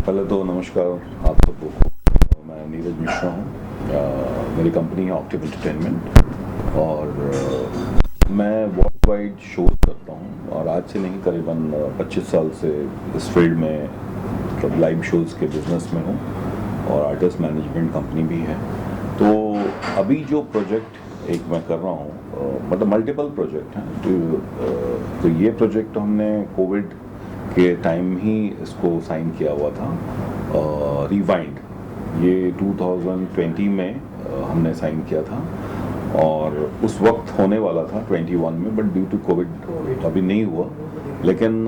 पहले तो नमस्कार आप सबको। मैं नीरज मिश्रा हूँ। मेरी कंपनी है ऑक्टिव एंटरटेनमेंट और मैं वर्ल्ड वाइड शो करता हूँ और आज से नहीं करीबन 25 साल से इस फील्ड में मतलब लाइव शोज़ के बिजनेस में हूँ और आर्टिस्ट मैनेजमेंट कंपनी भी है। तो अभी जो प्रोजेक्ट एक मैं कर रहा हूँ मतलब मल्टीपल प्रोजेक्ट हैं। तो ये प्रोजेक्ट हमने कोविड के टाइम ही इसको साइन किया हुआ था। रिवाइंड ये 2020 में हमने साइन किया था और उस वक्त होने वाला था 21 में, बट ड्यू टू कोविड अभी नहीं हुआ। लेकिन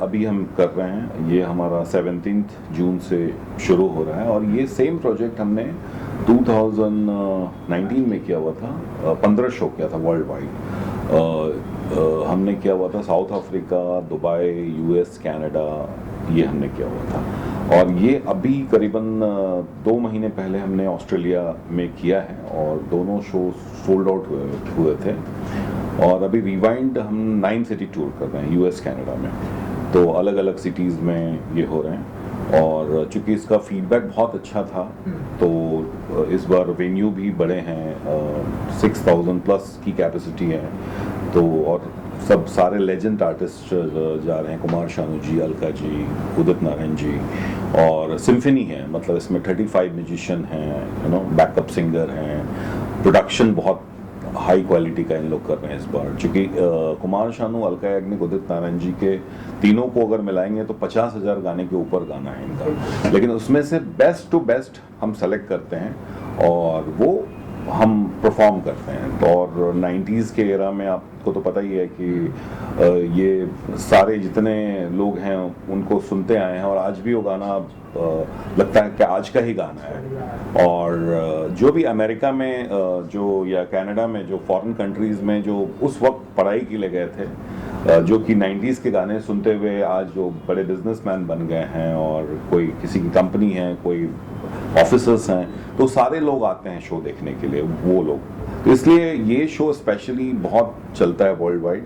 अभी हम कर रहे हैं, ये हमारा 17 जून से शुरू हो रहा है और ये सेम प्रोजेक्ट हमने 2019 में किया हुआ था। 15 शो किया था वर्ल्ड वाइड। हमने किया हुआ था south Africa, Dubai, US, Canada, ये हमने किया हुआ था। और ये अभी करीबन 2 महीने पहले हमने ऑस्ट्रेलिया में किया है और दोनों शो सोल्ड आउट हुए थे। और अभी रिवाइंड हम 9 सिटी टूर कर रहे हैं यूएस, कनाडा में। तो अलग अलग सिटीज़ में ये हो रहे हैं और चूंकि इसका फीडबैक बहुत अच्छा था तो इस बार वेन्यू भी बड़े हैं, 6000 प्लस की कैपेसिटी है। तो और सब सारे लेजेंड आर्टिस्ट जा रहे हैं, कुमार शानू जी, अलका जी, उदित नारायण जी और सिम्फनी है। मतलब इसमें 35 म्यूजिशियन हैं, बैकअप सिंगर हैं। प्रोडक्शन बहुत हाई क्वालिटी का इन लोग कर रहे हैं इस बार, क्योंकि कुमार शानू, अलका याग्निक, उदित नारायण जी के तीनों को अगर मिलाएंगे तो 50,000 गाने के ऊपर गाना है इनका। लेकिन उसमें से बेस्ट टू बेस्ट हम सेलेक्ट करते हैं और वो हम परफॉर्म करते हैं। तो और 90s के एरा में आपको तो पता ही है कि ये सारे जितने लोग हैं उनको सुनते आए हैं और आज भी वो गाना लगता है कि आज का ही गाना है। और जो भी अमेरिका में जो या कनाडा में जो फॉरेन कंट्रीज़ में जो उस वक्त पढ़ाई के लिए गए थे, जो कि 90s के गाने सुनते हुए आज जो बड़े बिजनेसमैन बन गए हैं और कोई किसी की कंपनी है, कोई ऑफिसर्स हैं, तो सारे लोग आते हैं शो देखने के लिए, वो लोग। तो इसलिए ये शो स्पेशली बहुत चलता है वर्ल्ड वाइड।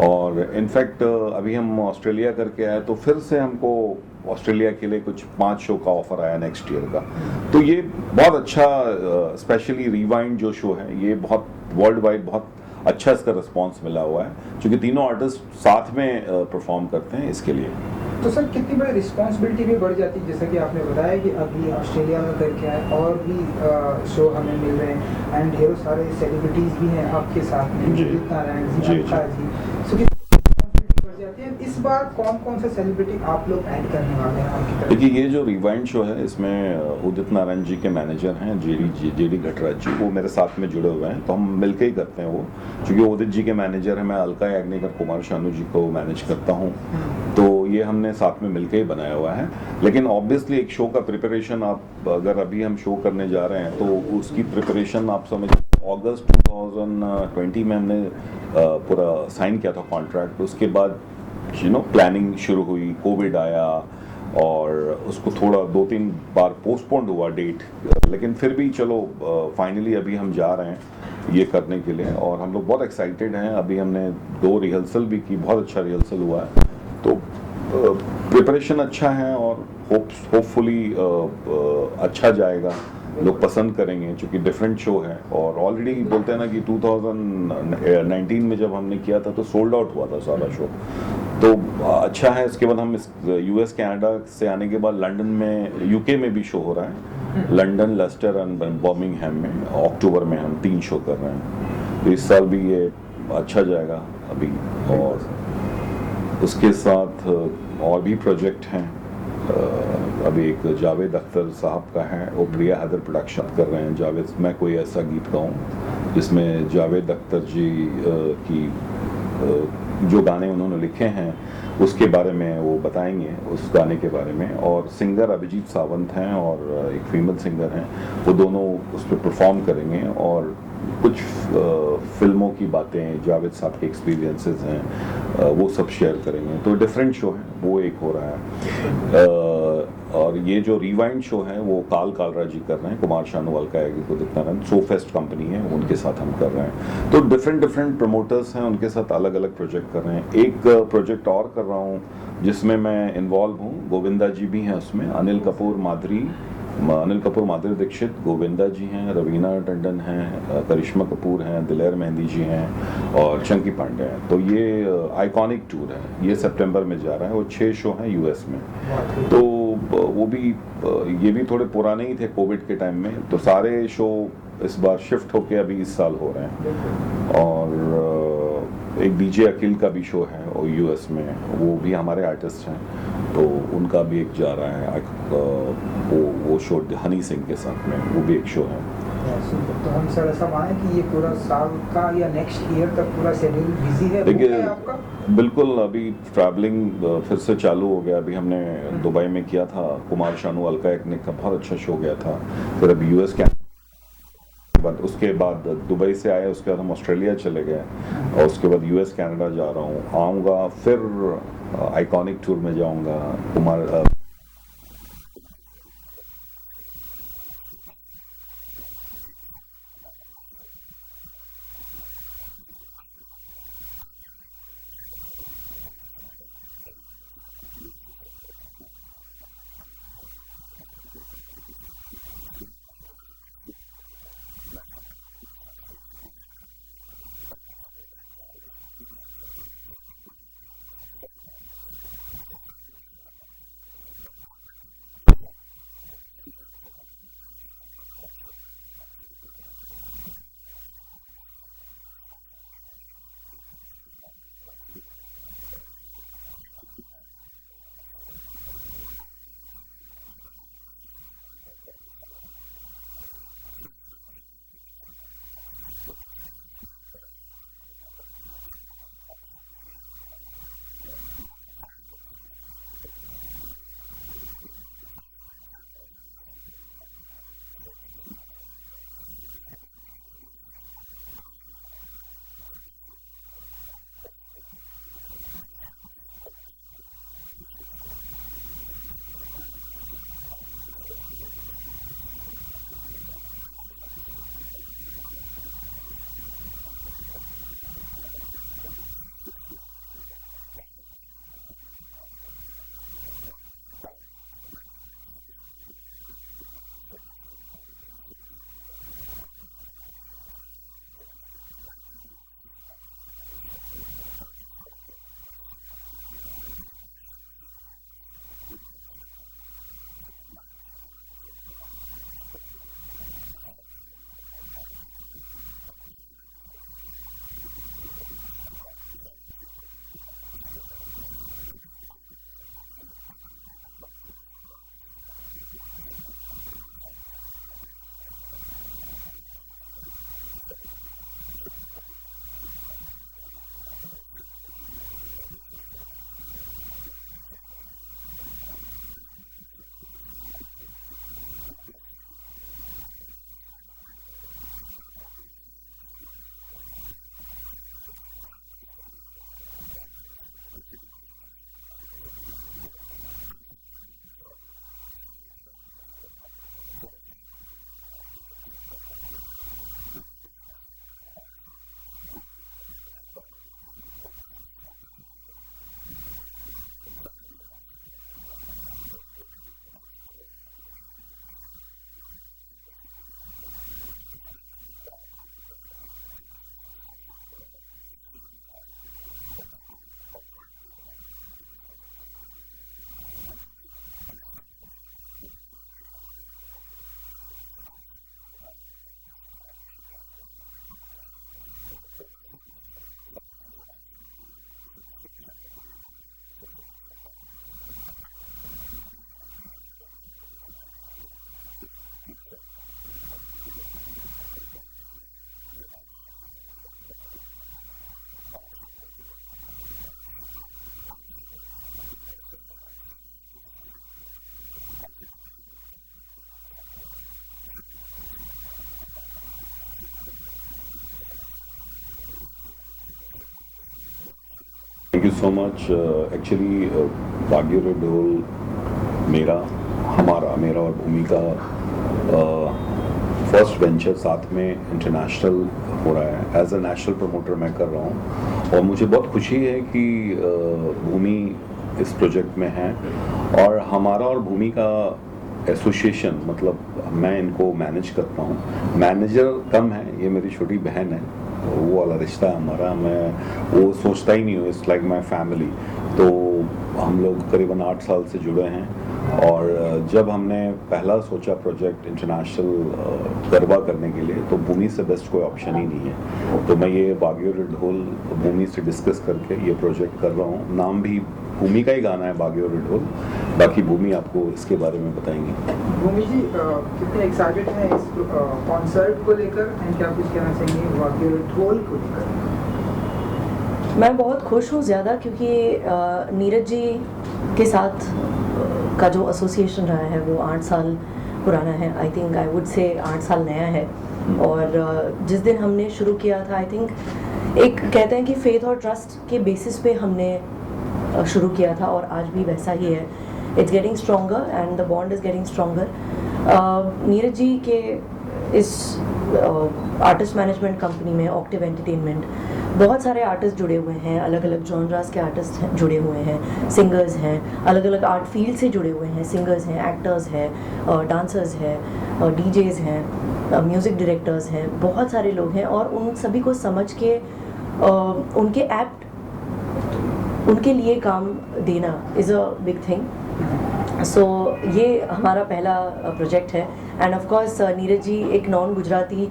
और इनफैक्ट अभी हम ऑस्ट्रेलिया करके आए तो फिर से हमको ऑस्ट्रेलिया के लिए कुछ 5 शो का ऑफर आया नेक्स्ट ईयर का। तो ये बहुत अच्छा, स्पेशली रिवाइंड जो शो है ये बहुत वर्ल्ड वाइड बहुत अच्छा इसका रिस्पांस मिला हुआ है, क्योंकि तीनों आर्टिस्ट साथ में परफॉर्म करते हैं इसके लिए। तो सर कितनी बड़ी रिस्पॉन्सिबिलिटी भी बढ़ जाती है, जैसा कि आपने बताया कि अभी ऑस्ट्रेलिया में करके आए और भी शो हमें मिल रहे हैं एंड ढेरों सारे सेलिब्रिटीज भी हैं आपके साथ में, उदित नारायण जी, अलका जी। सो कितनी रिस्पॉन्सिबिलिटी बढ़ जाती है। इस बार कौन कौन सा सेलिब्रिटी आप लोग ऐड करने वाले हैं आपकी तरफ? देखिए, ये जो रिवाइंड शो है इसमें उदित नारायण जी के मैनेजर हैं जेडी घटराज जी, वो मेरे साथ में जुड़े हुए हैं। तो हम मिलके ही करते हैं वो, क्योंकि उदित जी के मैनेजर हैं, मैं अलका याग्निक और कुमार शानू जी को मैनेज करता हूँ। तो ये हमने साथ में मिलके ही बनाया हुआ है। लेकिन ऑब्वियसली एक शो का प्रिपरेशन, आप अगर अभी हम शो करने जा रहे हैं तो उसकी प्रिपरेशन आप समझ, अगस्त 2020 में हमने पूरा साइन किया था कॉन्ट्रैक्ट। उसके बाद प्लानिंग शुरू हुई, कोविड आया और उसको थोड़ा 2-3 बार पोस्टपोन्ड हुआ डेट। लेकिन फिर भी चलो फाइनली अभी हम जा रहे हैं ये करने के लिए और हम लोग बहुत एक्साइटेड हैं। अभी हमने 2 रिहर्सल भी की, बहुत अच्छा रिहर्सल हुआ है। तो प्रिपरेशन अच्छा है और होपफुली अच्छा जाएगा, लोग पसंद करेंगे, क्योंकि डिफरेंट शो है। और ऑलरेडी बोलते हैं ना कि 2019 में जब हमने किया था तो सोल्ड आउट हुआ था सारा शो, तो अच्छा है। इसके बाद हम यूएस, कनाडा से आने के बाद लंदन में, यूके में भी शो हो रहा है, लंदन, लेस्टर एंड बर्मिंघम में। अक्टूबर में हम 3 शो कर रहे हैं, तो इस साल भी ये अच्छा जाएगा अभी। और उसके साथ और भी प्रोजेक्ट हैं। अभी एक जावेद अख्तर साहब का है, वो प्रिया हैदर प्रोडक्शन कर रहे हैं। जावेद, मैं कोई ऐसा गीत गाऊं जिसमें जावेद अख्तर जी की जो गाने उन्होंने लिखे हैं उसके बारे में वो बताएंगे, उस गाने के बारे में। और सिंगर अभिजीत सावंत हैं और एक फीमेल सिंगर हैं, वो दोनों उस पर परफॉर्म करेंगे और कुछ फिल्मों की बातें, जावेद साहब के एक्सपीरियंसेस हैं, वो सब शेयर करेंगे। तो डिफरेंट शो है, वो एक हो रहा है। और ये जो रिवाइंड शो है वो काल कालरा जी कर रहे हैं, कुमार शानोवाल का एग्जीक्यूटिव सो फेस्ट कंपनी है उनके साथ हम कर रहे हैं। तो डिफरेंट डिफरेंट प्रमोटर्स हैं, उनके साथ अलग अलग प्रोजेक्ट कर रहे हैं। एक प्रोजेक्ट और कर रहा हूँ जिसमें मैं इन्वॉल्व हूँ, गोविंदा जी भी हैं उसमें, अनिल कपूर माधुरी दीक्षित, गोविंदा जी हैं, रवीना टंडन हैं, करिश्मा कपूर हैं, दिलेर मेहंदी जी हैं और चंकी पांडे हैं। तो ये आइकॉनिक टूर है, ये सितंबर में जा रहा है और 6 शो हैं यूएस में। तो वो भी ये भी थोड़े पुराने ही थे कोविड के टाइम में, तो सारे शो इस बार शिफ्ट होके अभी इस साल हो रहे हैं। और एक डीजे अखिल का भी शो है और यूएस में, वो भी हमारे आर्टिस्ट हैं, तो उनका भी एक जा रहा है वो शो हनी सिंह के साथ में, वो भी एक शो है। तो हम सर ऐसा माने कि ये पूरा साल का या नेक्स्ट ईयर तक पूरा शेड्यूल बिजी है देखिए आपका? बिल्कुल, अभी ट्रैवलिंग फिर से चालू हो गया। अभी हमने दुबई में किया था, कुमार शानोवाल का एक का बहुत अच्छा शो गया था। फिर अभी यूएस के बाद, उसके बाद दुबई से आए, उसके बाद हम ऑस्ट्रेलिया चले गए और उसके बाद यूएस कनाडा जा रहा हूँ, आऊँगा फिर आइकॉनिक टूर में जाऊँगा Kumar thank you so much. Actually बागीरो ढोल मेरा हमारा मेरा और भूमि का फर्स्ट वेंचर साथ में इंटरनेशनल हो रहा है। एज अ नेशनल प्रमोटर मैं कर रहा हूँ और मुझे बहुत खुशी है कि भूमि इस प्रोजेक्ट में है और हमारा और भूमि का एसोसिएशन, मतलब मैं इनको मैनेज करता हूँ। मैनेजर कम है, ये मेरी छोटी बहन है, वो वाला रिश्ता है हमारा। मैं वो सोचता ही नहीं हूँ, इट्स लाइक माई फैमिली। तो हम लोग करीबन 8 साल से जुड़े हैं और जब हमने पहला सोचा प्रोजेक्ट इंटरनेशनल गरबा करने के लिए, तो भूमि से बेस्ट कोई ऑप्शन ही नहीं है। तो मैं ये बागी और ढोल भूमि से डिस्कस करके ये प्रोजेक्ट कर रहा हूँ। नाम भी भूमि का ही गाना है, बागी और ढोल। बाकी भूमि आपको इसके बारे में बताएंगी। भूमि जी कितने एक्साइटेड हैं इस कॉन्सर्ट को लेकर एंड क्या कुछ कहना चाहेंगे बागी और ढोल को लेकर? मैं बहुत खुश हूँ ज़्यादा, क्योंकि नीरज जी के साथ का जो एसोसिएशन रहा है वो 8 साल पुराना है। I think I would say 8 साल नया है। और जिस दिन हमने शुरू किया था, आई थिंक एक कहते हैं कि फेथ और ट्रस्ट के बेसिस पे हमने शुरू किया था और आज भी वैसा ही है। It's getting stronger and the bond is getting stronger. Neeraj ji के इस आर्टिस्ट मैनेजमेंट कंपनी में ऑक्टिव एंटरटेनमेंट बहुत सारे आर्टिस्ट जुड़े हुए हैं, अलग अलग जॉनरास के आर्टिस्ट जुड़े हुए हैं, सिंगर्स हैं, अलग अलग आर्ट फील्ड से जुड़े हुए हैं, सिंगर्स हैं, एक्टर्स हैं, डांसर्स हैं, डीजेज हैं, म्यूज़िक डायरेक्टर्स हैं, बहुत सारे लोग हैं। और उन सभी को समझ के उनके ऐप्ट उनके लिए काम देना इज़ अ बिग थिंग। सो ये हमारा पहला प्रोजेक्ट है end of course Neeraj ji एक नॉन गुजराती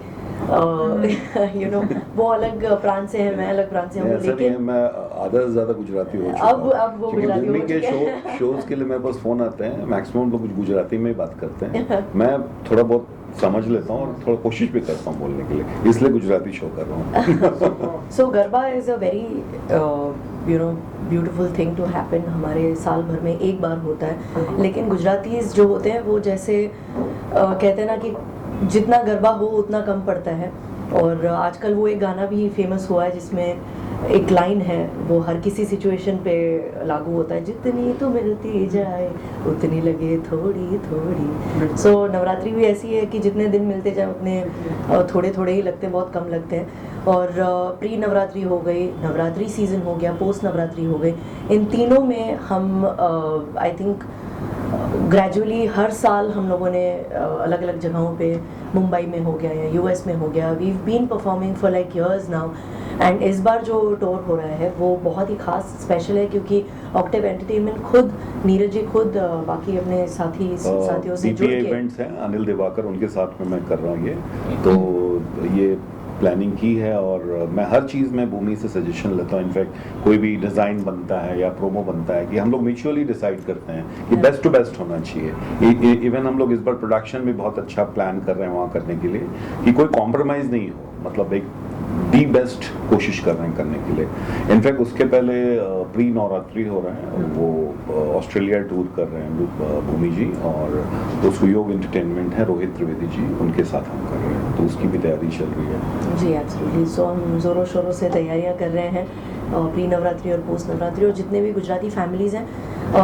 यू नो वो अलग प्रांत से है, मैं अलग प्रांत से हूँ, लेकिन मैं आधा से ज़्यादा गुजराती हो चुका हूँ। अब वो गुजराती हो के चुके हैं। शोज़ के लिए मेरे पास फ़ोन आते हैं, मैक्सिमम लोग गुजराती में ही बात करते हैं। मैं थोड़ा बहुत समझ लेता हूँ और थोड़ा कोशिश भी करता हूँ बोलने के लिए, इसलिए गुजराती शो कर रहा हूँ। So garba is a very you know beautiful thing to happen. हमारे साल भर में एक बार होता है, लेकिन गुजरातीज जो होते हैं वो जैसे कहते हैं ना कि जितना गरबा हो उतना कम पड़ता है। और आजकल वो एक गाना भी फेमस हुआ है जिसमें एक लाइन है, वो हर किसी सिचुएशन पे लागू होता है, जितनी तो मिलती जाए उतनी लगे थोड़ी थोड़ी। सो नवरात्रि भी ऐसी है कि जितने दिन मिलते जाए उतने थोड़े थोड़े ही लगते हैं, बहुत कम लगते हैं। और प्री नवरात्रि हो गई, नवरात्रि सीज़न हो गया, पोस्ट नवरात्रि हो गई, इन तीनों में हम आई थिंक ग्रेजुअली हर साल हम लोगों ने अलग अलग जगहों पे, मुंबई में हो गया या यूएस में हो गया, we been performing for like years now. And इस बार जो टूर हो रहा है वो बहुत ही खास स्पेशल है, क्योंकि ऑक्टिव एंटरटेनमेंट खुद नीरज जी खुद बाकी अपने साथियों से जुड़ के इवेंट्स हैं, अनिल दिवाकर उनके साथ में मैं कर रहा हूँ ये, तो ये प्लानिंग की है। और मैं हर चीज़ में भूमि से सजेशन लेता हूँ। इनफैक्ट कोई भी डिज़ाइन बनता है या प्रोमो बनता है कि हम लोग म्यूचुअली डिसाइड करते हैं कि बेस्ट टू बेस्ट होना चाहिए। इवन हम लोग इस बार प्रोडक्शन भी बहुत अच्छा प्लान कर रहे हैं वहाँ करने के लिए कि कोई कॉम्प्रोमाइज़ नहीं हो, मतलब एक दी बेस्ट कोशिश कर रहे हैं करने के लिए। इनफैक्ट उसके पहले प्री नवरात्रि हो रहे हैं, वो ऑस्ट्रेलिया टूर कर रहे हैं भूमि जी, और तो सुयोग एंटरटेनमेंट है, रोहित त्रिवेदी जी, उनके साथ हम कर रहे हैं, तो उसकी भी तैयारी चल रही है। जी एब्सोल्युटली। सो हम ज़ोरों शोरों से तैयारियां कर रहे हैं प्री नवरात्रि और पोस्ट नवरात्रि। और जितने भी गुजराती फैमिलीज़ हैं,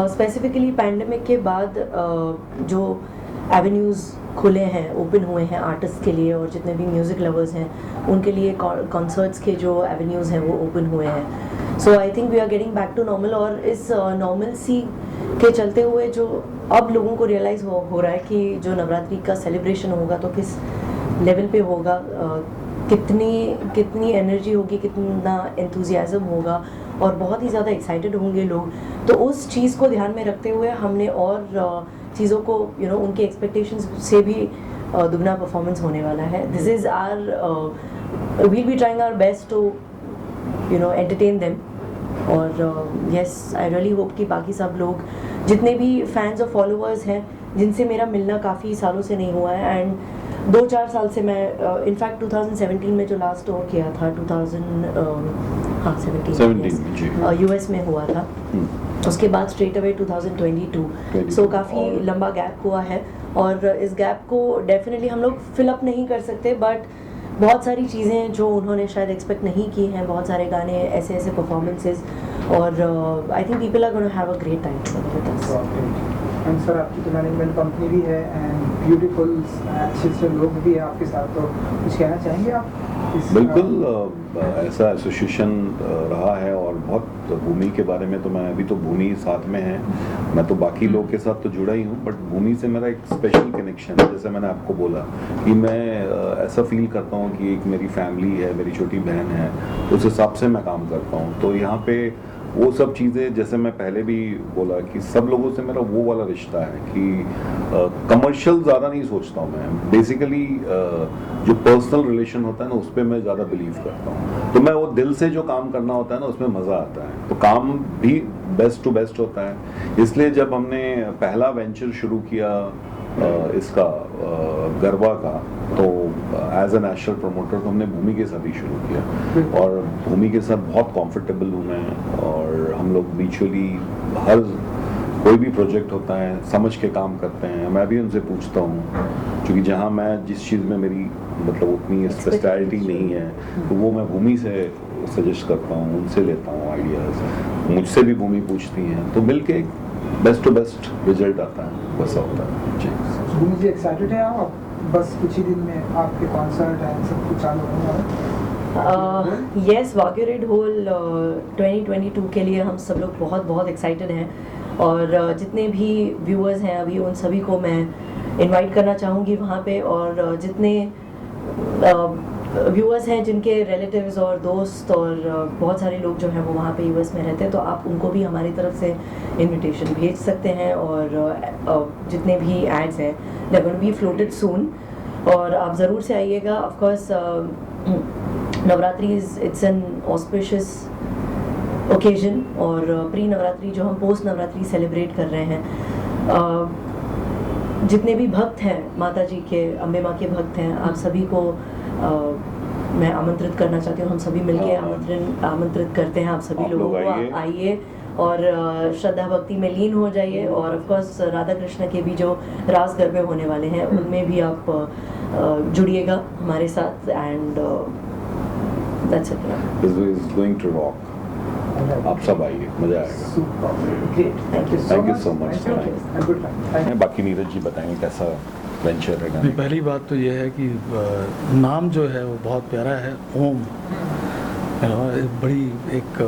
स्पेसिफिकली पैंडमिक के बाद जो एवेन्यूज़ खुले हैं, ओपन हुए हैं आर्टिस्ट के लिए, और जितने भी म्यूज़िक लवर्स हैं उनके लिए कॉन्सर्ट्स के जो एवेन्यूज़ हैं वो ओपन हुए हैं। So I think we are getting back to normal. और इस नॉर्मल सी के चलते हुए जो अब लोगों को रियलाइज़ हो रहा है कि जो नवरात्रि का सेलिब्रेशन होगा तो किस लेवल पे होगा, कितनी एनर्जी होगी, कितना एंथुजियाज़म होगा, और बहुत ही ज़्यादा एक्साइटेड होंगे लोग। तो उस चीज़ को ध्यान में रखते हुए हमने और चीज़ों को उनके एक्सपेक्टेशंस से भी दुगना परफॉर्मेंस होने वाला है। This is our we'll be trying our best to entertain them. और यस, आई रियली होप कि बाकी सब लोग जितने भी फैंस और फॉलोअर्स हैं जिनसे मेरा मिलना काफ़ी सालों से नहीं हुआ है, एंड 2-4 साल से मैं इनफैक्ट 2017 में जो लास्ट टूर किया था 2017 यूएस में हुआ था, उसके बाद स्ट्रेट अवे 2022। सो काफ़ी लंबा गैप हुआ है, और इस गैप को डेफिनेटली हम लोग फिलअप नहीं कर सकते, बट बहुत सारी चीज़ें जो उन्होंने शायद एक्सपेक्ट नहीं की हैं, बहुत सारे गाने, ऐसे परफॉर्मेंसेस, और I think people are gonna have a great time with us. And sir आपकी तो मैनेजमेंट कंपनी भी है एंड ब्यूटीफुल अच्छे अच्छे लोग भी हैं आपके साथ, तो कुछ कहना चाहेंगे आप बिल्कुल ऐसा एसोसिएशन रहा है और बहुत भूमि के बारे में तो मैं अभी तो भूमि साथ में है, मैं तो बाकी लोग के साथ तो जुड़ा ही हूँ, बट भूमि से मेरा एक स्पेशल कनेक्शन है। जैसे मैंने आपको बोला कि मैं ऐसा फील करता हूँ कि एक मेरी फैमिली है, मेरी छोटी बहन है, उस हिसाब से मैं काम करता हूँ। तो यहाँ पे वो सब चीज़ें, जैसे मैं पहले भी बोला कि सब लोगों से मेरा वो वाला रिश्ता है कि कमर्शियल ज़्यादा नहीं सोचता हूँ मैं। बेसिकली जो पर्सनल रिलेशन होता है ना, उस पर मैं ज़्यादा बिलीव करता हूँ। तो मैं वो दिल से जो काम करना होता है ना, उसमें मज़ा आता है, तो काम भी बेस्ट टू बेस्ट होता है। इसलिए जब हमने पहला वेंचर शुरू किया इसका गरबा का, तो एज ए नेशनल प्रमोटर तो हमने भूमि के साथ ही शुरू किया, और भूमि के साथ बहुत कंफर्टेबल हूँ मैं, और हम लोग म्यूचुअली हर कोई भी प्रोजेक्ट होता है समझ के काम करते हैं। मैं भी उनसे पूछता हूँ, क्योंकि जहाँ मैं जिस चीज़ में मेरी मतलब उतनी स्पेशलिटी नहीं है, तो वो मैं भूमि से सजेस्ट करता हूँ, उनसे लेता हूँ आइडियाज़, मुझसे भी भूमि पूछती हैं, तो मिल के बेस्ट टू बेस्ट रिजल्ट आता है, वैसा होता है जी। भूमि जी एक्साइटेड है आप? बस कुछ ही दिन में आपके कॉन्सर्ट एंड सब कुछ चालू होने वाला है। यस, वाग्यू रेड होल 2022 के लिए हम सब लोग बहुत बहुत एक्साइटेड हैं, और जितने भी व्यूअर्स हैं अभी उन सभी को मैं इनवाइट करना चाहूँगी वहाँ पे, और जितने व्यूअर्स हैं जिनके रिलेटिव्स और दोस्त और बहुत सारे लोग जो हैं वो वहाँ पे यूएस में रहते हैं, तो आप उनको भी हमारी तरफ से इनविटेशन भेज सकते हैं, और जितने भी एड्स हैं they are going to be floated soon, और आप ज़रूर से आइएगा। Of course Navratri it's an auspicious occasion, और प्री नवरात्रि जो हम पोस्ट नवरात्रि सेलिब्रेट कर रहे हैं, जितने भी भक्त हैं माता जी के, अम्बे माँ के भक्त हैं, आप सभी को मैं आमंत्रित करना चाहती हूँ। हम सभी मिलके आमंत्रित करते हैं आप सभी लोगों को, आइए और श्रद्धा भक्ति में लीन हो जाइए, और ऑफ कोर्स राधा कृष्ण के भी जो रास गरबे होने वाले हैं उनमें भी आप जुड़िएगा हमारे साथ, and that's it. Is going to rock. आप सब आइए, मजा आएगा। Thank you so much. बाकी नीरज जी बताएंगे कैसा वेंचर है। पहली बात तो ये है कि नाम जो है वो बहुत प्यारा है, ओम, बड़ी एक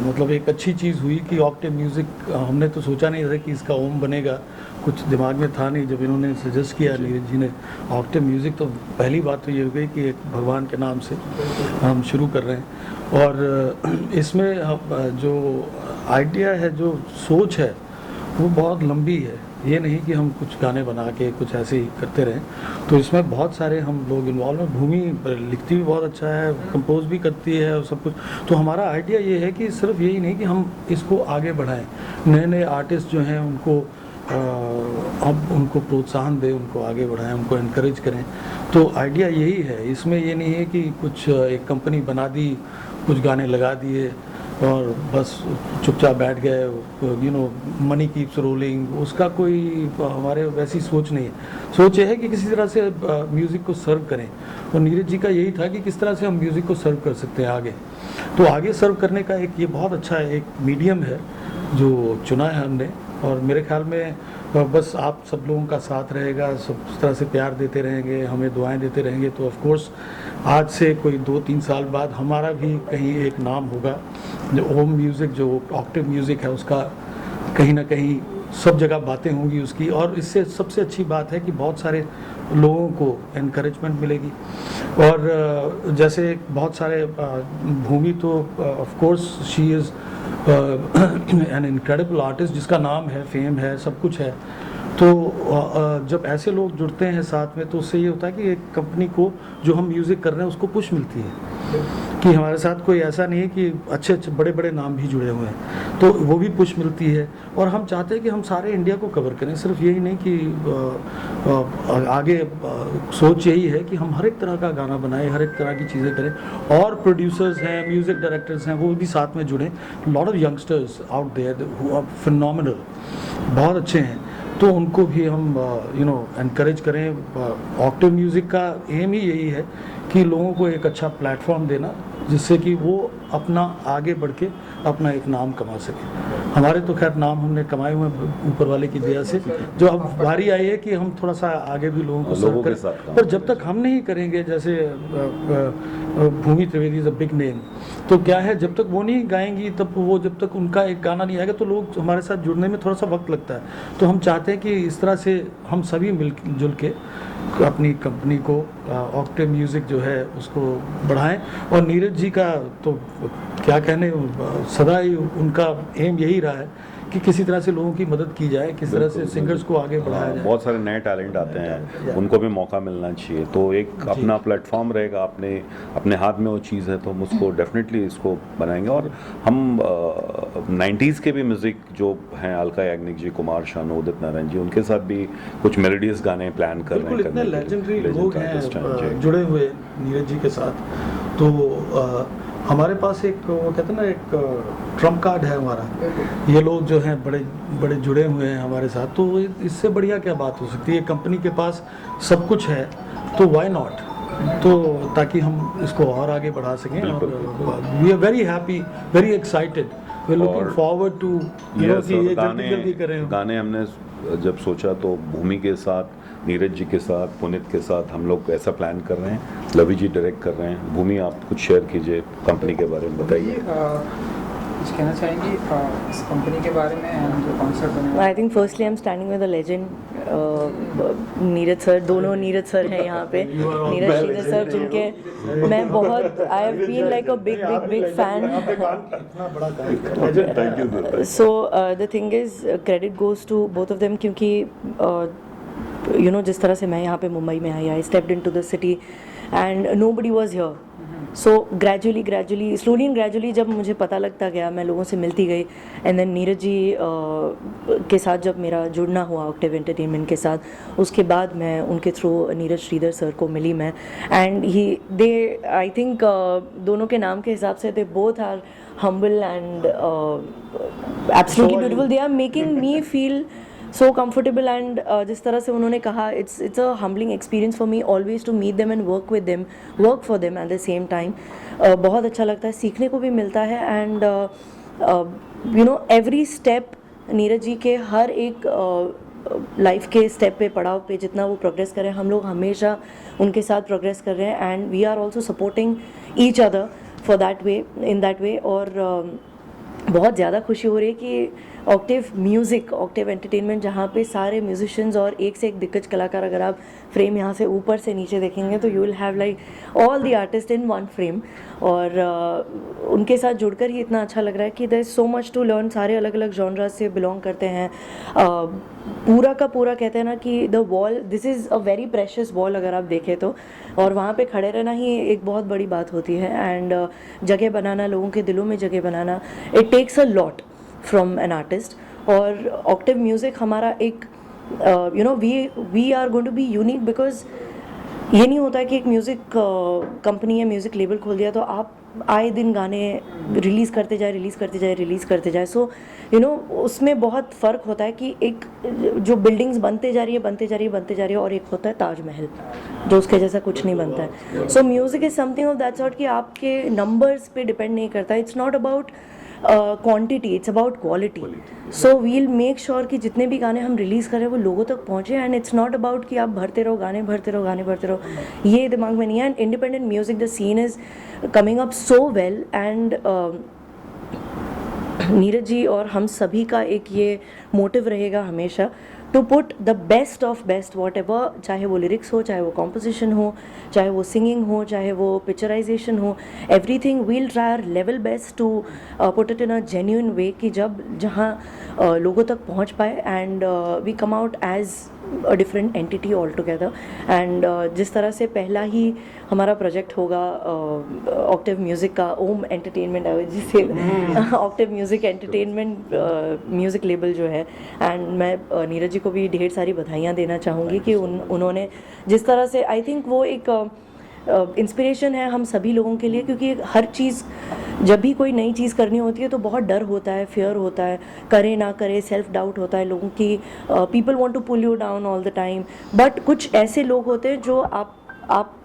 मतलब एक अच्छी चीज़ हुई कि ऑक्टेव म्यूज़िक, हमने तो सोचा नहीं था कि इसका ओम बनेगा, कुछ दिमाग में था नहीं। जब इन्होंने सजेस्ट किया नीरज जी ने ऑक्टेव म्यूज़िक, तो पहली बात तो ये हो गई कि एक भगवान के नाम से हम शुरू कर रहे हैं, और इसमें जो आइडिया है, जो सोच है, वो बहुत लंबी है। ये नहीं कि हम कुछ गाने बना के कुछ ऐसे ही करते रहें, तो इसमें बहुत सारे हम लोग इन्वॉल्व हैं। भूमि लिखती भी बहुत अच्छा है, कंपोज भी करती है और सब कुछ। तो हमारा आइडिया ये है कि सिर्फ यही नहीं कि हम इसको आगे बढ़ाएं, नए नए आर्टिस्ट जो हैं उनको अब उनको प्रोत्साहन दें, उनको आगे बढ़ाएं, उनको इनकरेज करें। तो आइडिया यही है, इसमें ये नहीं है कि कुछ एक कंपनी बना दी, कुछ गाने लगा दिए और बस चुपचाप बैठ गए, मनी कीप्स रोलिंग, उसका कोई हमारे वैसी सोच नहीं है। सोच ये है कि किसी तरह से म्यूज़िक को सर्व करें, और नीरज जी का यही था कि किस तरह से हम म्यूज़िक को सर्व कर सकते हैं आगे। तो आगे सर्व करने का एक ये बहुत अच्छा एक मीडियम है जो चुना है हमने, और मेरे ख्याल में बस आप सब लोगों का साथ रहेगा, सब इस तरह से प्यार देते रहेंगे, हमें दुआएं देते रहेंगे, तो ऑफ कोर्स आज से कोई 2-3 साल बाद हमारा भी कहीं एक नाम होगा। जो ओम म्यूज़िक, जो ऑक्टेव म्यूज़िक है, उसका कहीं ना कहीं सब जगह बातें होंगी उसकी, और इससे सबसे अच्छी बात है कि बहुत सारे लोगों को एनकरेजमेंट मिलेगी। और जैसे बहुत सारे भूमि तो of course she is an incredible artist, जिसका नाम है, फेम है, सब कुछ है। तो जब ऐसे लोग जुड़ते हैं साथ में, तो उससे ये होता है कि एक कंपनी को जो हम म्यूज़िक कर रहे हैं उसको पुश मिलती है कि हमारे साथ कोई ऐसा नहीं है कि अच्छे अच्छे बड़े बड़े नाम भी जुड़े हुए हैं, तो वो भी पुश मिलती है। और हम चाहते हैं कि हम सारे इंडिया को कवर करें, सिर्फ यही नहीं कि आगे सोच यही है कि हम हर एक तरह का गाना बनाएं, हर एक तरह की चीज़ें करें, और प्रोड्यूसर्स हैं, म्यूज़िक डायरेक्टर्स हैं, वो भी साथ में जुड़ें। Lot of youngsters out there who are phenomenal, बहुत अच्छे हैं, तो उनको भी हम एनकरेज करें। ऑक्टेव म्यूज़िक का एम ही यही है कि लोगों को एक अच्छा प्लेटफॉर्म देना, जिससे कि वो अपना आगे बढ़ के अपना एक नाम कमा सके। हमारे तो खैर नाम हमने कमाए हुए हैं ऊपर वाले की दया से। जो अब बारी आई है कि हम थोड़ा सा आगे भी लोगों को लोगों सर्व के करें, साथ काम पर जब तक हम नहीं करेंगे, जैसे Bhumi Trivedi is a big name, तो क्या है जब तक वो नहीं गाएंगी, तब वो जब तक उनका एक गाना नहीं आएगा तो लोग हमारे साथ जुड़ने में थोड़ा सा वक्त लगता है। तो हम चाहते हैं कि इस तरह से हम सभी मिल जुल के अपनी कंपनी को ऑक्टेव म्यूज़िक जो है उसको बढ़ाएं। और नीरज जी का तो क्या कहने, सदा ही उनका एम यही रहा है कि किसी तरह से लोगों की मदद की जाए, किस तरह से सिंगर्स को आगे बढ़ाया जाए। बहुत सारे नए टैलेंट आते हैं, उनको भी मौका मिलना चाहिए। तो एक अपना प्लेटफॉर्म रहेगा, अपने हाथ में वो चीज़ है, तो हम उसको डेफिनेटली इसको बनाएंगे। और हम 90s के भी म्यूज़िक जो हैं, अलका याग्निक जी, कुमार शानू, उदित नारायण जी, उनके साथ भी कुछ मेलोडियस गाने प्लान कर रहे हैं। इतने लेजेंडरी लोग हैं हैं जुड़े हुए नीरज जी के साथ। तो हमारे पास एक वो कहते हैं ना, एक ट्रम्प कार्ड है हमारा। ये लोग जो हैं बड़े बड़े जुड़े हुए हैं हमारे साथ, तो इससे बढ़िया क्या बात हो सकती है। कंपनी के पास सब कुछ है, तो व्हाई नॉट, तो ताकि हम इसको और आगे बढ़ा सकें। और we are very happy, very excited, we are looking forward to ये जल्दी करें। गाने हमने जब सोचा तो भूमि के साथ, नीरज जी के साथ, पुनीत के साथ हम लोग ऐसा प्लान कर रहे हैं। लवी जी डायरेक्ट कर रहे हैं। भूमि, आप कुछ शेयर कीजिए कंपनी के बारे में, बताइए। कुछ कहना चाहेंगी इस कंपनी के बारे में, जो कॉन्सर्ट बने? I think firstly I am standing with the legend Neeraj sir. दोनों नीरज सर हैं यहाँ पे, नीरज श्रीधर सर, जिनके मैं बहुत, I have been like a big big big fan. So the thing is, credit goes to both of them, क्योंकि you know जिस तरह से मैं यहाँ पे मुंबई में I stepped into the city and nobody was here. So gradually slowly and gradually जब मुझे पता लगता गया, मैं लोगों से मिलती गई, एंड देन नीरज जी के साथ जब मेरा जुड़ना हुआ ऑक्टेव एंटरटेनमेंट के साथ, उसके बाद मैं उनके थ्रू नीरज श्रीधर सर को मिली मैं। एंड दे आई थिंक दोनों के नाम के हिसाब से they both are humble and absolutely beautiful. They are making me feel so comfortable, and जिस तरह से उन्होंने कहा, it's a humbling experience for me always to meet them and work with them, work for them at the same time. बहुत अच्छा लगता है, सीखने को भी मिलता है। and you know every step Neeraj ji के हर एक लाइफ के स्टेप पे, पड़ाव पे जितना वो प्रोग्रेस कर रहे हैं, हम लोग हमेशा उनके साथ प्रोग्रेस कर रहे हैं, and we are also supporting each other for that way, in that way. और बहुत ज़्यादा खुशी हो रही है कि ऑक्टेव म्यूज़िक, ऑक्टेव एंटरटेनमेंट, जहाँ पे सारे म्यूजिशियंस और एक से एक दिग्गज कलाकार, अगर आप फ्रेम यहाँ से ऊपर से नीचे देखेंगे तो you will have like all the artist in one frame. और उनके साथ जुड़कर ही इतना अच्छा लग रहा है कि there is so much to learn. सारे अलग अलग जॉनराज से बिलोंग करते हैं। पूरा का पूरा कहते हैं ना कि the wall, this is a very precious wall अगर आप देखें तो, और वहाँ पे खड़े रहना ही एक बहुत बड़ी बात होती है। एंड जगह बनाना, लोगों के दिलों में जगह बनाना, it takes a lot from an artist. और ऑक्टेव म्यूज़िक हमारा एक you know we are going to be unique, because ये नहीं होता है कि एक म्यूज़िक कंपनी या म्यूज़िक लेबल खोल दिया तो आप आए दिन गाने रिलीज़ करते जाए। सो यू नो उसमें बहुत फ़र्क होता है कि एक जो बिल्डिंग्स बनते जा रही है और एक होता है ताजमहल, जो उसके जैसा कुछ नहीं बनता है। So music is something of that sort कि आपके नंबर्स पे डिपेंड नहीं करता। It's not about quantity, it's about quality. So we'll make sure कि जितने भी गाने हम रिलीज़ करें वो लोगों तक पहुँचे, एंड इट्स नॉट अबाउट कि आप भरते रहो, ये दिमाग में नहीं है। And independent music, the scene is coming up so well, and Neeraj ji और हम सभी का एक ये मोटिव रहेगा हमेशा to put the best of best, whatever, चाहे वो लिरिक्स हो, चाहे वो कॉम्पोजिशन हो, चाहे वो सिंगिंग हो, चाहे वो पिक्चराइजेशन हो, everything we'll try our level best to put it in a genuine way कि जहाँ लोगों तक पहुँच पाए, and we come out as a different entity all together. एंड जिस तरह से पहला ही हमारा प्रोजेक्ट होगा ऑक्टेव म्यूज़िक का, ओम एंटरटेनमेंट जिसे Octave music entertainment music label जो है, एंड मैं नीरज जी को भी ढेर सारी बधाइयाँ देना चाहूँगी कि उन्होंने जिस तरह से, आई थिंक वो एक इंस्पिरेशन है हम सभी लोगों के लिए, क्योंकि हर चीज़ जब भी कोई नई चीज़ करनी होती है तो बहुत डर होता है, फियर होता है, करे ना करे, सेल्फ डाउट होता है लोगों की, people want to pull you down all the time. But कुछ ऐसे लोग होते हैं जो आप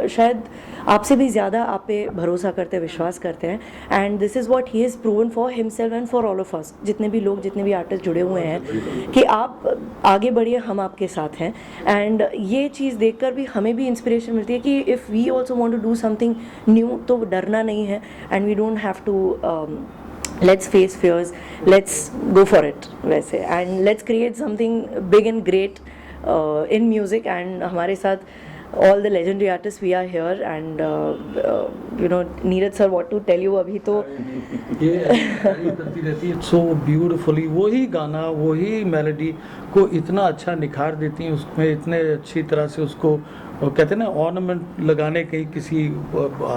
शायद आपसे भी ज़्यादा आप पे भरोसा करते हैं, विश्वास करते हैं, and this is what he is proven for himself and for all of us, जितने भी लोग, जितने भी आर्टिस्ट जुड़े हुए हैं, कि आप आगे बढ़िए, हम आपके साथ हैं। एंड ये चीज़ देखकर भी हमें भी इंस्पिरेशन मिलती है कि if we also want to do something new, तो डरना नहीं है, and we don't have to let's face fears, let's go for it वैसे, and let's create something big and great in music। and हमारे साथ all the legendary artists we are here, and you know, Neeraj sir, what to tell you, अभी तो ये करती रहती है so beautifully, वही गाना वही मेलोडी को इतना अच्छा निखार देती हैं, उसमें इतने अच्छी तरह से उसको वो कहते हैं ना ऑर्नामेंट लगाने के, किसी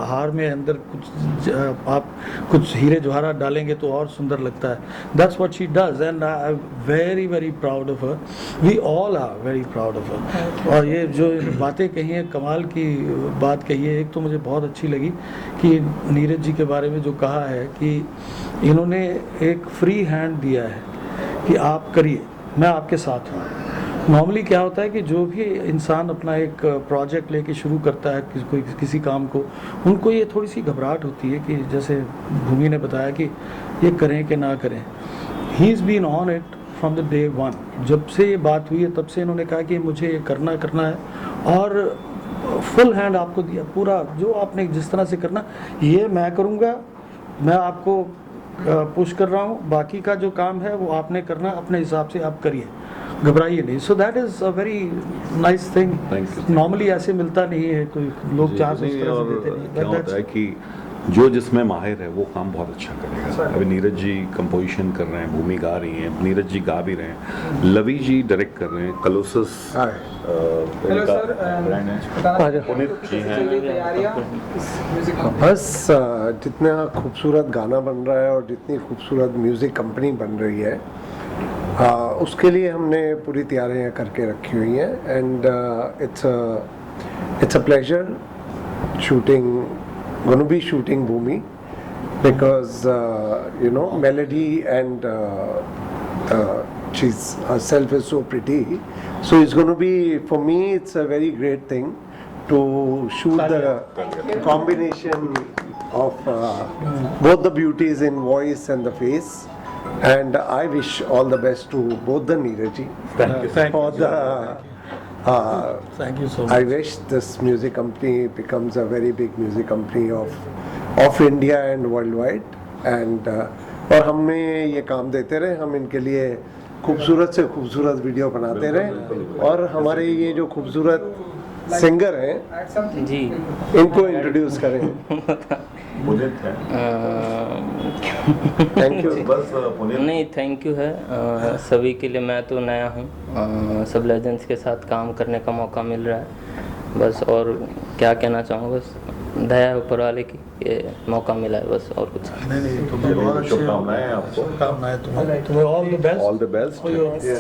हार में अंदर कुछ आप कुछ हीरे जवाहरात डालेंगे तो और सुंदर लगता है। That's what she does, and I am very very proud of her, we all are very proud of her. और ये जो बातें कही हैं, कमाल की बात कही है। एक तो मुझे बहुत अच्छी लगी कि नीरज जी के बारे में जो कहा है कि इन्होंने एक फ्री हैंड दिया है कि आप करिए, मैं आपके साथ हूँ। नॉर्मली क्या होता है कि जो भी इंसान अपना एक प्रोजेक्ट लेके शुरू करता है किसी काम को, उनको ये थोड़ी सी घबराहट होती है कि जैसे भूमि ने बताया कि ये करें कि ना करें। He is been on it from the day one. जब से ये बात हुई है तब से इन्होंने कहा कि मुझे ये करना है, और फुल हैंड आपको दिया, पूरा जो आपने जिस तरह से करना ये मैं करूँगा, मैं आपको पुश कर रहा हूँ, बाकी का जो काम है वो आपने करना, अपने हिसाब से आप करिए, घबराइए नहीं। So that is a very nice thing. Normally ऐसे मिलता नहीं है, कोई लोग चांस उस तरह से देते नहीं। क्या होता है कि जो जिसमें माहिर है वो काम बहुत अच्छा करेगा। अभी नीरज जी कंपोजिशन कर रहे हैं, भूमि गा रही हैं, नीरज जी गा भी रहे हैं, लवी जी डायरेक्ट कर रहे हैं, कलोसस हेलो सर, पुनीत जी हैं। बस जितना खूबसूरत गाना बन रहा है और जितनी खूबसूरत म्यूज़िक कंपनी बन रही है, उसके लिए हमने पूरी तैयारियां करके रखी हुई हैं। And it's a pleasure shooting, going to be shooting Bhumi, because you know, melody and she's herself is so pretty, so it's going to be, for me it's a very great thing to shoot the combination of both the beauties in voice and the face. And I wish all the best to both the Neeraj ji for the Thank you so much. I wish this music company becomes a very big music company of India and worldwide, and और हमें ये काम देते रहे, हम इनके लिए खूबसूरत से खूबसूरत वीडियो बनाते रहे, और हमारे ये जो खूबसूरत सिंगर हैं जी इनको इंट्रोड्यूस करें। पुनीत है, थैंक यू। बस पुनीत नहीं, थैंक यू है सभी के लिए। मैं तो नया हूँ, सब लेजेंड्स के साथ काम करने का मौका मिल रहा है बस। और क्या कहना चाहूँगा, बस दया है ऊपर वाले की, ये मौका मिला है बस, और कुछ नहीं, तुम्हें बहुत अच्छी शुभकामनाएं आपको। शुभकामनाएं तुम्हें all the best. All the best,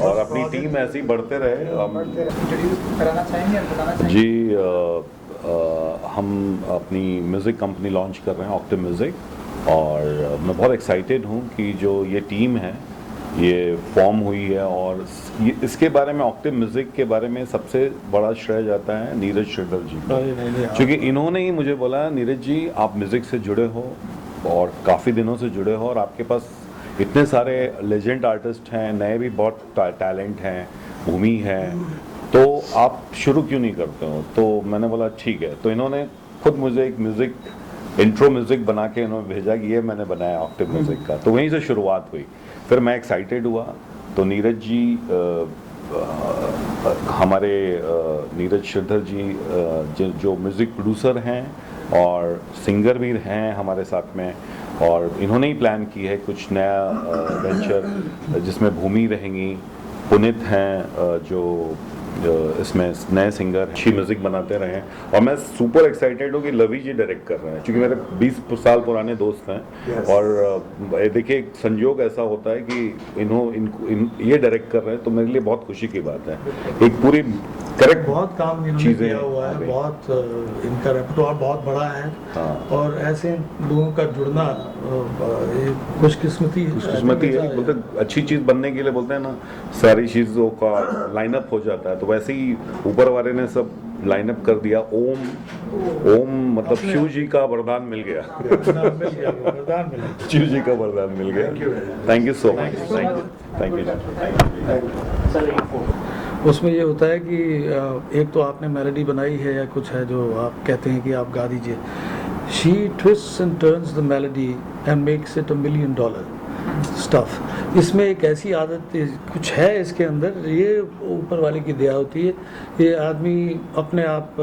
और अपनी टीम ऐसी ही बढ़ते रहे। इंट्रोड्यूस कराना चाहेंगे और बताना चाहेंगे जी हम अपनी म्यूज़िक कंपनी लॉन्च कर रहे हैं, ऑक्टेव म्यूज़िक, और मैं बहुत एक्साइटेड हूँ कि जो ये टीम है ये फॉर्म हुई है, और इसके बारे में, ऑक्टेव म्यूज़िक के बारे में सबसे बड़ा श्रेय जाता है नीरज श्रीधर जी को, क्योंकि इन्होंने ही मुझे बोला, नीरज जी आप म्यूज़िक से जुड़े हो और काफ़ी दिनों से जुड़े हो, और आपके पास इतने सारे लेजेंड आर्टिस्ट हैं, नए भी बहुत टैलेंट हैं, भूमि है, तो आप शुरू क्यों नहीं करते हो? तो मैंने बोला ठीक है। तो इन्होंने खुद मुझे एक म्यूज़िक इंट्रो म्यूज़िक बना के इन्होंने भेजा कि ये मैंने बनाया ऑक्टेव म्यूज़िक का, तो वहीं से शुरुआत हुई। फिर मैं एक्साइटेड हुआ, तो नीरज जी हमारे नीरज श्रीधर जी जो म्यूज़िक प्रोड्यूसर हैं और सिंगर भी हैं हमारे साथ में, और इन्होंने ही प्लान की है कुछ नया वेंचर जिसमें भूमि रहेंगी, पुनीत हैं जो इसमें नए सिंगर अच्छी म्यूज़िक बनाते रहे, और मैं सुपर एक्साइटेड हूँ कि लवी जी डायरेक्ट कर रहे हैं, क्योंकि मेरे 20 साल पुराने दोस्त हैं। yes. और देखिए एक संयोग ऐसा होता है कि ये डायरेक्ट कर रहे हैं, तो मेरे लिए बहुत खुशी की बात है। एक पूरी करेक्ट बहुत काम इन्होंने चीज़ें किया हुआ आ है, गई। बहुत इनका रेpertoire बहुत बड़ा है। हाँ। और ऐसे लोगों का जुड़ना ये खुशकिस्मती है। खुशकिस्मती ऐसा है, बोलते हैं, अच्छी चीज बनने के लिए बोलते हैं ना सारी चीजों का लाइनअप हो जाता है, तो वैसे ही ऊपर वाले ने सब लाइनअप कर दिया। ओम मतलब अपने शिव जी का वरदान मिल गया। वरदान मिल गया, वरदान मिला। शिव जी का वरदान मिल गया। Thank you so much, thank you. उसमें ये होता है कि एक तो आपने मेलोडी बनाई है या कुछ है जो आप कहते हैं कि आप गा दीजिए। She twists and turns the melody and makes it $1 million stuff. इसमें एक ऐसी आदत कुछ है इसके अंदर, ये ऊपर वाले की दया होती है। ये आदमी अपने आप